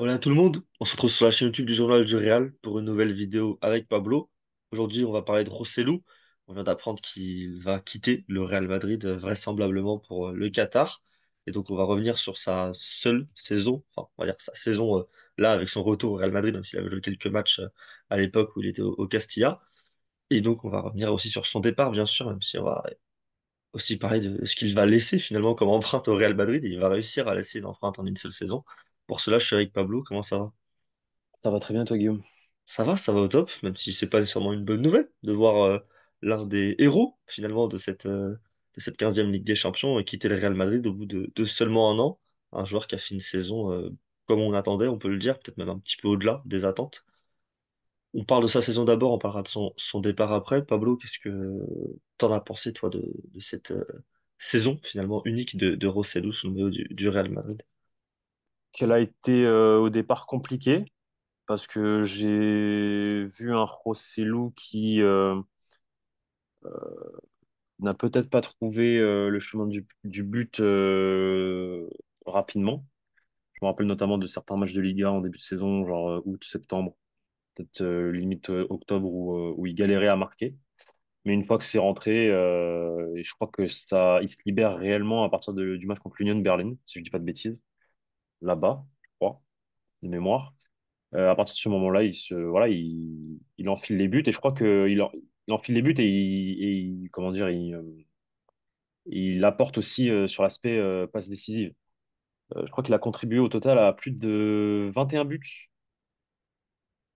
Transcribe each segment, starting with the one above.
Voilà tout le monde, on se retrouve sur la chaîne YouTube du Journal du Real pour une nouvelle vidéo avec Pablo. Aujourd'hui, on va parler de Rosselló. On vient d'apprendre qu'il va quitter le Real Madrid vraisemblablement pour le Qatar. Et donc, on va revenir sur sa seule saison, enfin, on va dire sa saison là avec son retour au Real Madrid, même s'il avait joué quelques matchs à l'époque où il était au Castilla. Et donc, on va revenir aussi sur son départ, bien sûr, même si on va aussi parler de ce qu'il va laisser finalement comme empreinte au Real Madrid. Et il va réussir à laisser une empreinte en une seule saison. Pour cela, je suis avec Pablo. Comment ça va? Ça va très bien, toi, Guillaume. Ça va au top, même si c'est pas nécessairement une bonne nouvelle de voir l'un des héros finalement de cette 15e Ligue des Champions quitter le Real Madrid au bout de seulement un an. Un joueur qui a fait une saison comme on attendait, on peut le dire, peut-être même un petit peu au-delà des attentes. On parle de sa saison d'abord, on parlera de son départ après. Pablo, qu'est-ce que t'en as pensé toi de cette saison finalement unique de Rosselló sous le maillot du Real Madrid? Qu'elle a été au départ compliquée parce que j'ai vu un Rosselló qui n'a peut-être pas trouvé le chemin du but rapidement. Je me rappelle notamment de certains matchs de Liga en début de saison, genre août, septembre, peut-être limite octobre où il galérait à marquer. Mais une fois que c'est rentré, et je crois que ça, il se libère réellement à partir du match contre l'Union Berlin, si je dis pas de bêtises, là-bas, je crois, de mémoire. À partir de ce moment-là, voilà, il enfile les buts et je crois il enfile les buts comment dire, il apporte aussi sur l'aspect passe décisive. Je crois qu'il a contribué au total à plus de 21 buts.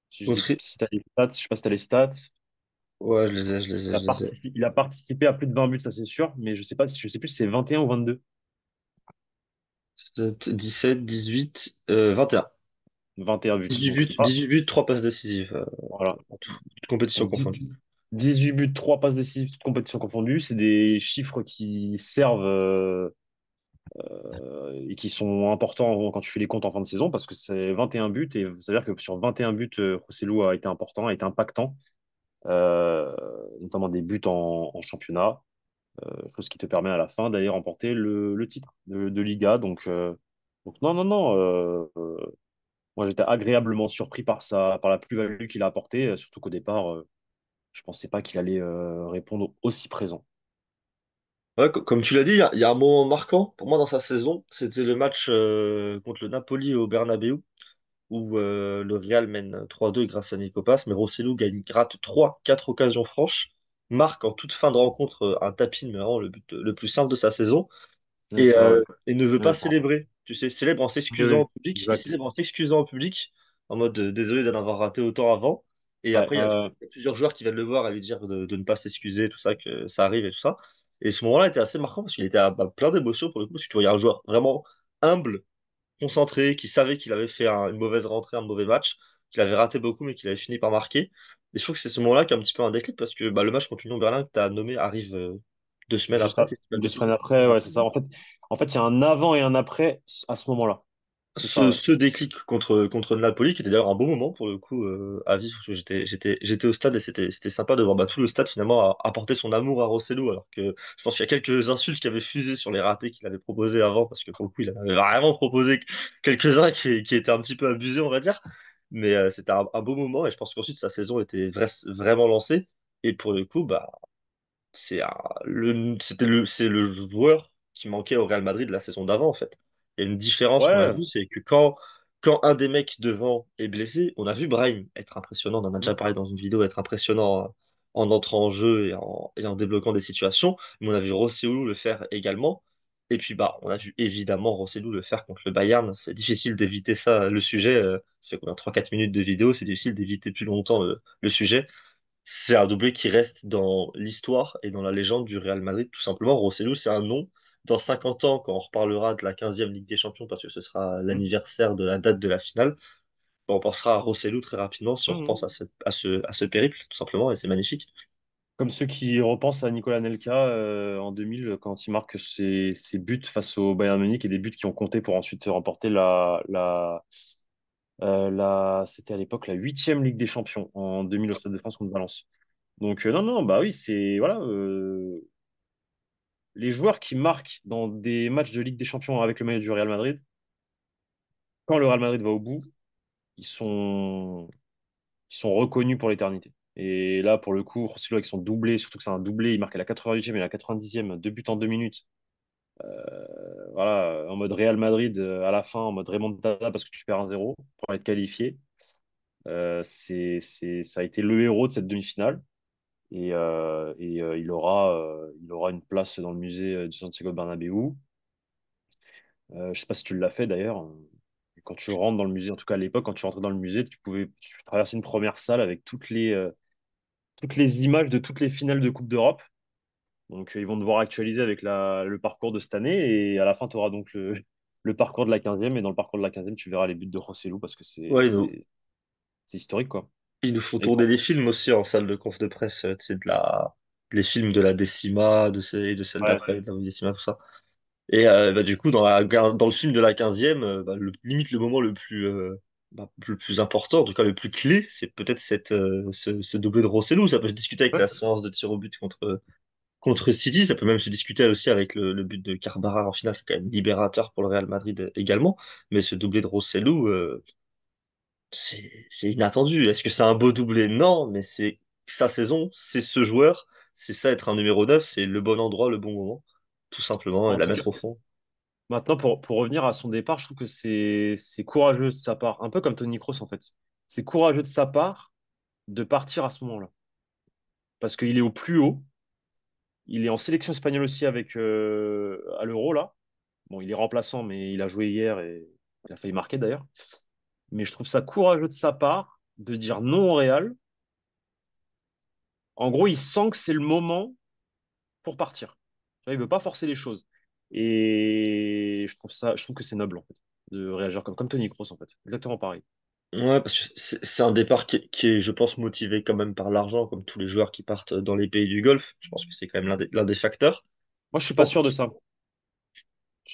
Si tu as les stats, je sais pas si tu as les stats. Ouais, je les ai, je les ai, je les ai. Il a participé à plus de 20 buts, ça c'est sûr, mais je sais plus si c'est 21 ou 22. 17, 18, 21. 21 buts. 18 Donc, buts, 18 buts, 3 passes décisives voilà. en tout, toute compétition Donc, confondue. 18 buts, 3 passes décisives, toutes compétitions confondues. C'est des chiffres qui servent et qui sont importants quand tu fais les comptes en fin de saison parce que c'est 21 buts et ça veut dire que sur 21 buts, Rosselló a été important, a été impactant, euh, notamment des buts en championnat, chose qui te permet à la fin d'aller remporter le titre de Liga. Donc non, non, non. Moi, j'étais agréablement surpris par la plus-value qu'il a apportée, surtout qu'au départ, je pensais pas qu'il allait répondre aussi présent. Ouais, comme tu l'as dit, il y a un moment marquant pour moi dans sa saison. C'était le match contre le Napoli au Bernabéu, où le Real mène 3-2 grâce à Nico Paz, mais Rosselló rate 3-4 occasions franches, marque en toute fin de rencontre un tapin, mais vraiment le but le plus simple de sa saison. Ouais, c'est vrai, ouais. Et ne veut pas Ouais. célébrer. Tu sais, célèbre en Oui, s'excusant oui, en public. Il exact. célèbre en s'excusant en public, en mode désolé d'en avoir raté autant avant. Et Ouais, après, il y a plusieurs joueurs qui viennent le voir à lui dire de ne pas s'excuser, tout ça, que ça arrive et tout ça. Et ce moment-là était assez marquant parce qu'il était plein d'émotions pour le coup, parce que tu voyais un joueur vraiment humble, concentré, qui savait qu'il avait fait une mauvaise rentrée, un mauvais match, qu'il avait raté beaucoup, mais qu'il avait fini par marquer. Et je trouve que c'est ce moment-là qui est un petit peu un déclic parce que le match contre Union Berlin que tu as nommé arrive 2 semaines juste après, si je dis pas de deux bêtises. semaines après, ouais, c'est ça. En fait, il y a un avant et un après à ce moment-là. C'est ça, ouais. Ce déclic contre Napoli, qui était d'ailleurs un beau moment pour le coup à vivre, parce que j'étais au stade et c'était sympa de voir tout le stade finalement apporter son amour à Rosselló, alors que je pense qu'il y a quelques insultes qui avaient fusé sur les ratés qu'il avait proposés avant, parce que pour le coup il en avait vraiment proposé quelques-uns qui étaient un petit peu abusés, on va dire, mais c'était un beau moment et je pense qu'ensuite sa saison était vraiment lancée, et pour le coup, c'est le joueur qui manquait au Real Madrid la saison d'avant, en fait. Il y a une différence qu'on a Ouais. vue, c'est que quand un des mecs devant est blessé, on a vu Brahim être impressionnant, on en a déjà Mhm. parlé dans une vidéo, être impressionnant en entrant en jeu et en débloquant des situations, mais on a vu Rosselló le faire également. Et puis on a vu évidemment Rosselló le faire contre le Bayern. C'est difficile d'éviter ça, le sujet. Ça fait combien, 3-4 minutes de vidéo, c'est difficile d'éviter plus longtemps le sujet. C'est un doublé qui reste dans l'histoire et dans la légende du Real Madrid, tout simplement. Rosselló, c'est un nom. Dans 50 ans, quand on reparlera de la 15e Ligue des Champions, parce que ce sera l'anniversaire de la date de la finale, on pensera à Rosselló très rapidement si on repense Mhm. à ce périple, tout simplement, et c'est magnifique. Comme ceux qui repensent à Nicolas Nelka en 2000 quand il marque ses buts face au Bayern Munich et des buts qui ont compté pour ensuite remporter c'était à l'époque la huitième Ligue des Champions en 2000 au Stade de France contre Valence. Donc non, non, bah oui, c'est voilà, les joueurs qui marquent dans des matchs de Ligue des Champions avec le maillot du Real Madrid, quand le Real Madrid va au bout. ils sont, ils sont reconnus pour l'éternité. Et là, pour le coup, Rosselló avec son doublé, surtout que c'est un doublé, il marque à la 88e et à la 90e, deux buts en 2 minutes. Voilà, en mode Real Madrid à la fin, en mode remontada parce que tu perds 1-0 pour être qualifié. Ça a été le héros de cette demi-finale. Il aura une place dans le musée du Santiago Bernabéu. Je ne sais pas si tu l'as fait d'ailleurs. Quand tu rentres dans le musée, en tout cas à l'époque, quand tu rentrais dans le musée, tu traversais une première salle avec toutes les images de toutes les finales de Coupe d'Europe. Donc, ils vont devoir actualiser avec le parcours de cette année. Et à la fin, tu auras donc le parcours de la 15e. Et dans le parcours de la 15e, tu verras les buts de José parce que Ouais, c'est historique, quoi. ils nous font Et tourner des films aussi en salle de conf de presse, tu sais, les films de la Décima, et de celle ouais. d'après, de la Décima, tout ça. Et bah, du coup, dans le film de la 15e, bah, limite le moment le plus important, en tout cas le plus clé, c'est peut-être ce doublé de Rosselló. Ça peut se discuter avec Ouais. la séance de tir au but contre City, ça peut même se discuter aussi avec le but de Carvajal en finale, qui est quand même libérateur pour le Real Madrid également. Mais ce doublé de Rosselló, c'est inattendu. Est-ce que c'est un beau doublé? Non, mais c'est sa saison, c'est ce joueur, c'est ça être un numéro 9, c'est le bon endroit, le bon moment, tout simplement, et En la tout cas, mettre au fond. maintenant, pour revenir à son départ, je trouve que c'est courageux de sa part, un peu comme Tony Kroos en fait. C'est courageux de sa part de partir à ce moment-là. Parce qu'il est au plus haut, il est en sélection espagnole aussi avec à l'Euro là. Bon, il est remplaçant, mais il a joué hier et il a failli marquer d'ailleurs. Mais je trouve ça courageux de sa part de dire non au Real. En gros, il sent que c'est le moment pour partir. Tu vois, il veut pas forcer les choses. Et je trouve que c'est noble en fait de réagir comme Tony Kroos en fait. Exactement pareil. Ouais, parce que c'est un départ qui est, je pense, motivé quand même par l'argent, comme tous les joueurs qui partent dans les pays du Golfe. Je pense que c'est quand même l'un des facteurs. Moi, je Je suis pas pense, sûr de ça,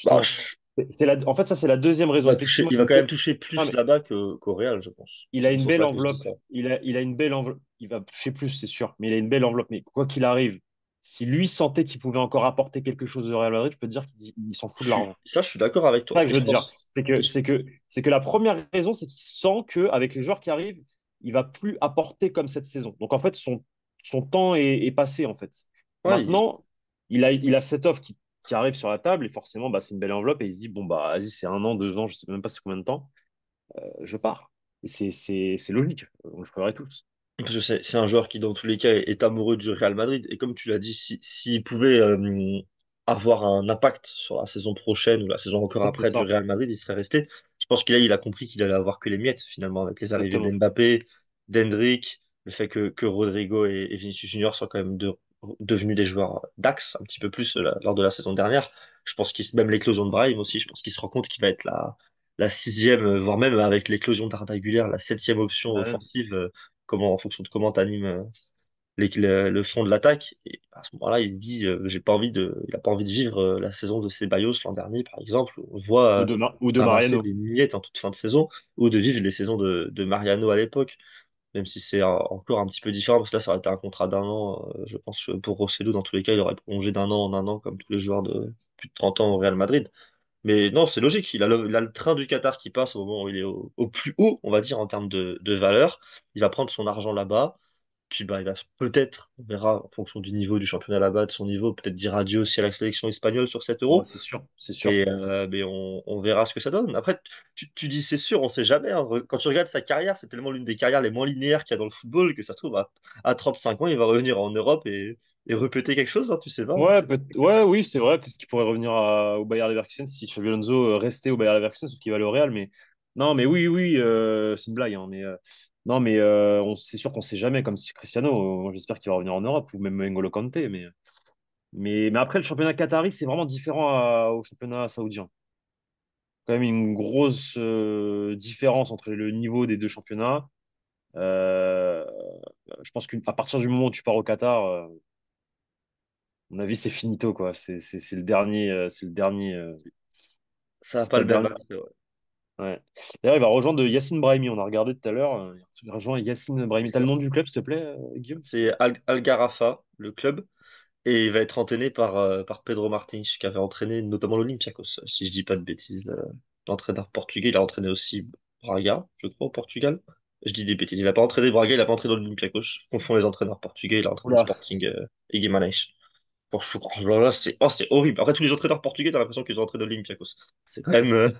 bah, justement. En fait, ça, c'est la deuxième raison. Effectivement, il va quand même toucher plus là-bas qu'au Real, je pense. il a C'est une pour belle ça que je dis enveloppe. ça. Il a une belle enveloppe. Il va toucher plus, c'est sûr, mais il a une belle enveloppe. Mais quoi qu'il arrive, si lui sentait qu'il pouvait encore apporter quelque chose au Real Madrid, je peux te dire qu'il s'en fout de l'argent. Ça, je suis d'accord avec C'est toi. ça que Et je je veux te dire. pense, C'est que la première raison, c'est qu'il sent qu'avec les joueurs qui arrivent, il va plus apporter comme cette saison. Donc en fait, son temps est passé en fait. ouais, Maintenant, il a cette offre qui arrive sur la table et forcément, bah, c'est une belle enveloppe et il se dit, bon, bah, vas-y, c'est 1 an, 2 ans, je sais même pas c'est combien de temps, je pars. Et c'est logique, on le ferait tous. parce que c'est un joueur qui, dans tous les cas, est amoureux du Real Madrid. Et comme tu l'as dit, s'il pouvait avoir un impact sur la saison prochaine ou la saison encore En fait, c'est après du ça, Real Madrid, il serait resté. Je pense qu'il il a compris qu'il allait avoir que les miettes, finalement, avec les arrivées exactement. d'Mbappé, d'Hendrick, le fait que Rodrigo et Vinicius Junior soient quand même devenus des joueurs d'axe, un petit peu plus lors de la saison dernière. Je pense même l'éclosion de Brahim aussi, je pense qu'il se rend compte qu'il va être la sixième, voire même avec l'éclosion d'Arda Güler, la septième option Ouais. offensive en fonction de comment tu animes le front de l'attaque. Et à ce moment-là, il se dit, il a pas envie de vivre la saison de Ceballos l'an dernier, par exemple. Où on voit Ou de ramasser Mariano. des miettes en toute fin de saison, ou de vivre les saisons de Mariano à l'époque, même si c'est encore un petit peu différent, parce que là, ça aurait été un contrat d'un an. Je pense que pour Rosselló, dans tous les cas, il aurait prolongé d'un an en un an, comme tous les joueurs de plus de 30 ans au Real Madrid. Mais non, c'est logique. Il a le train du Qatar qui passe au moment où il est au plus haut, on va dire, en termes de valeur. Il va prendre son argent là-bas. Puis bah, il va peut-être, on verra en fonction du niveau du championnat là-bas, de son niveau, peut-être dire adieu aussi à la sélection espagnole sur 7 Ouais, euros. c'est sûr, c'est sûr. Mais on verra ce que ça donne. Après, tu dis c'est sûr, on sait jamais, hein. Quand tu regardes sa carrière, c'est tellement l'une des carrières les moins linéaires qu'il y a dans le football que ça se trouve, à 35 ans, il va revenir en Europe et répéter quelque chose, hein, tu sais pas. Ouais, oui, c'est vrai. Peut-être qu'il pourrait revenir au Bayer Leverkusen si Xabi Alonso restait au Bayer Leverkusen, sauf qu'il va aller au Real. Mais non, mais oui, oui, c'est une blague, hein, mais non, mais c'est sûr qu'on sait jamais. Comme si Cristiano, moi, j'espère qu'il va revenir en Europe ou même N'Golo Kanté. Mais après, le championnat qatari, c'est vraiment différent au championnat saoudien. Quand même une grosse différence entre le niveau des deux championnats. Euh, je pense qu'à partir du moment où tu pars au Qatar, à mon avis, c'est finito, quoi. C'est le dernier. Ça n'a C'est pas ta le même dernière. attrait, ouais. Ouais. D'ailleurs, il va rejoindre Yacine Brahimi. On a regardé tout à l'heure. Il rejoint Yacine Brahimi. T'as le nom du club, s'il te plaît, Guillaume? C'est Al Gharafa, le club, et il va être entraîné par Pedro Martins, qui avait entraîné notamment l'Olympiakos, si je dis pas de bêtises. L'entraîneur portugais, il a entraîné aussi. Braga, je crois, au Portugal. Je dis des bêtises. Il n'a pas entraîné Braga, il n'a pas entraîné l'Olympiakos. Je confonds les entraîneurs portugais, il a entraîné Oula. Sporting et Guimarães. Bon, là, c'est horrible. Après, tous les entraîneurs portugais, t'as l'impression qu'ils ont entraîné l'Olympiakos. C'est quand même.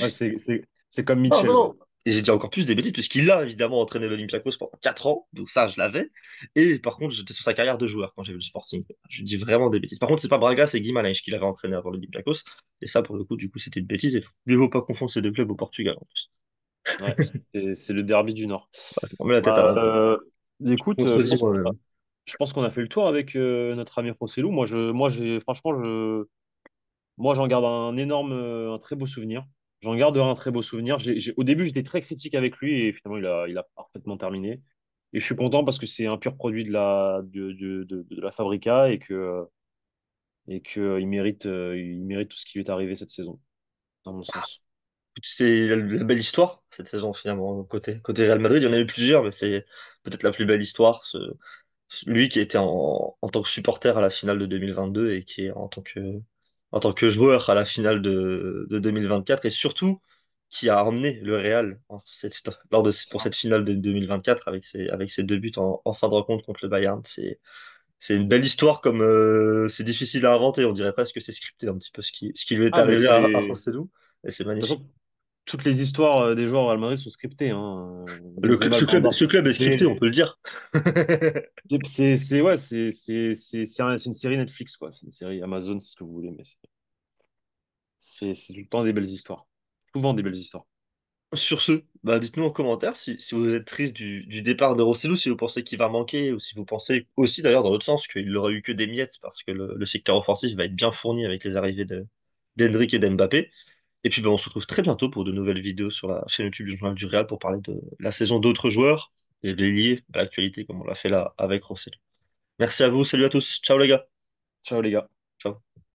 Ouais, c'est comme Non, non, Mitchell, quoi. non. Et j'ai dit encore plus des bêtises, puisqu'il a évidemment entraîné l'Olympiakos pendant 4 ans, donc ça, je l'avais. Et par contre, j'étais sur sa carrière de joueur quand j'ai vu le Sporting. Je dis vraiment des bêtises. Par contre, c'est pas Braga, c'est Guimarães qui l'avait entraîné avant l'Olympiakos. Et ça, pour le coup, du coup, c'était une bêtise. Et mieux vaut pas confondre ces deux clubs au Portugal, en plus. Ouais, c'est le derby du Nord. On met la tête à Bah, l'envers. écoute, Contredis-moi. je pense qu'on a fait le tour avec notre ami Rossellou. Franchement, moi, j'en garde un énorme, un très beau souvenir. J'en garde un très beau souvenir. Au début, j'étais très critique avec lui et finalement, il a parfaitement terminé. Et je suis content parce que c'est un pur produit de la Fabrica et que il mérite tout ce qui lui est arrivé cette saison, dans mon sens. C'est la belle histoire, cette saison, finalement, côté Real Madrid. Il y en a eu plusieurs, mais c'est peut-être la plus belle histoire. Lui qui était en tant que supporter à la finale de 2022 et qui est en tant que joueur à la finale de 2024 et surtout qui a emmené le Real pour cette finale de 2024 avec ses deux buts en fin de rencontre contre le Bayern. C'est une belle histoire comme c'est difficile à inventer. On dirait presque que c'est scripté un petit peu ce qui lui est Ah, mais arrivé à c'est. José Lu et c'est De toute magnifique. façon, toutes les histoires des joueurs au Real Madrid sont scriptées, hein. Ce Benzema, club, Bernard. ce club est scripté, on peut le dire. Ouais, c'est une série Netflix, quoi. C'est une série Amazon, c'est ce que vous voulez, mais c'est tout le temps des belles histoires. Souvent des belles histoires. Sur ce, bah dites-nous en commentaire si vous êtes triste du départ de Rossellou, si vous pensez qu'il va manquer, ou si vous pensez aussi d'ailleurs dans l'autre sens qu'il n'aura eu que des miettes parce que le secteur offensif va être bien fourni avec les arrivées d'Hendrick et d'Mbappé. Et puis bah, on se retrouve très bientôt pour de nouvelles vidéos sur la chaîne YouTube du Journal du Real pour parler de la saison d'autres joueurs et les lier à l'actualité comme on l'a fait là avec Rossellou. Merci à vous, salut à tous, ciao les gars. Ciao les gars.